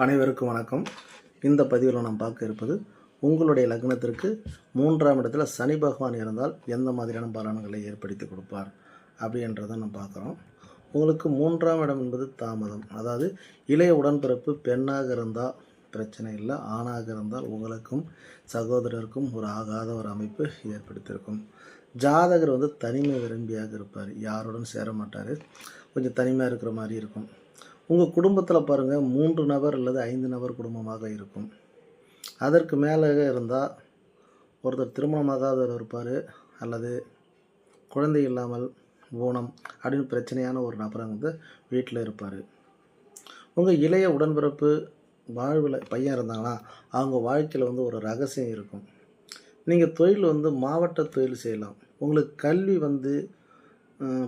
அனைவருக்கும் வணக்கம். இந்த பதிவில் நாம் பார்க்க இருப்பது உங்களுடைய லக்னத்திற்கு 3ஆம் இடத்துல சனி பகவான் இருந்தால் எந்த மாதிரியான பலன்களை ஏற்படுத்தி கொடுப்பார் அப்படின்றத நம்ம பார்க்குறோம். உங்களுக்கு 3ஆம் இடம் என்பது தாமதம், அதாவது இளைய உடன்பிறப்பு பெண்ணாக இருந்தால் பிரச்சனை இல்லை, ஆணாக இருந்தால் உங்களுக்கும் சகோதரருக்கும் ஒரு ஆகாத ஒரு அமைப்பு ஏற்படுத்தியிருக்கும். ஜாதகர் தனிமை விரும்பியாக இருப்பார், யாருடன் சேர மாட்டார், கொஞ்சம் தனிமையாக இருக்கிற மாதிரி இருக்கும். உங்கள் குடும்பத்தில் பாருங்கள் 3 நபர் அல்லது 5 நபர் குடும்பமாக இருக்கும். அதற்கு மேலே இருந்தால் ஒருத்தர் திருமணமாகாதவர் இருப்பார், அல்லது குழந்தை இல்லாமல் ஊனம் அப்படின்னு பிரச்சனையான ஒரு நபர் வீட்டில் இருப்பார். உங்கள் இளைய உடன்பிறப்பு வாழ்வில் பையன் இருந்தாங்கன்னா அவங்க வாழ்க்கையில் ஒரு ரகசியம் இருக்கும். நீங்கள் தொழில் மாவட்ட தொழில் செய்யலாம். உங்களுக்கு கல்வி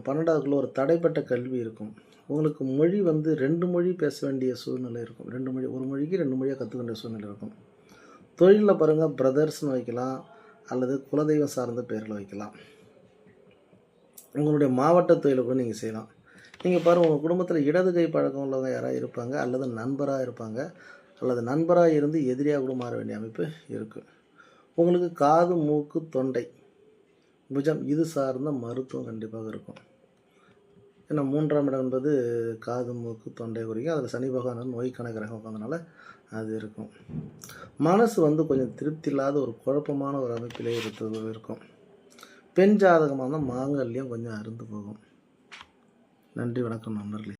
12வதுக்குள்ளே ஒரு தடைப்பட்ட கல்வி இருக்கும். உங்களுக்கு மொழி 2 மொழி பேச வேண்டிய சூழ்நிலை இருக்கும். 2 மொழி, ஒரு மொழிக்கு 2 மொழியாக கற்றுக்க வேண்டிய சூழ்நிலை இருக்கும். தொழிலில் பாருங்கள் பிரதர்ஸ்னு வைக்கலாம், அல்லது குலதெய்வம் சார்ந்த பேரில் வைக்கலாம். உங்களுடைய மாவட்ட தொழிலை கூட நீங்கள் செய்யலாம். நீங்கள் பாருங்கள், உங்கள் குடும்பத்தில் இடது கை பழக்கம் உள்ளவங்க யாராக இருப்பாங்க, அல்லது நண்பராக இருப்பாங்க, அல்லது நண்பராக இருந்து எதிரியாக கூட மாற வேண்டிய அமைப்பு இருக்குது. உங்களுக்கு காது, மூக்கு, தொண்டை, புஜம் இது சார்ந்த மருத்துவம் கண்டிப்பாக இருக்கும். ஏன்னா 3ஆம் இடம் என்பது காது, மூக்கு, தொண்டை குறிக்கும். அதில் சனி பகவான் நோய்க்கான கிரகம் உட்காந்தனால அது இருக்கும். மனசு கொஞ்சம் திருப்தி இல்லாத ஒரு குழப்பமான ஒரு அமைப்பிலே இருக்கும். பெண் ஜாதகமாக இருந்தால் மாங்கல்யம் கொஞ்சம் அருந்து போகும். நன்றி, வணக்கம் நண்பர்களே.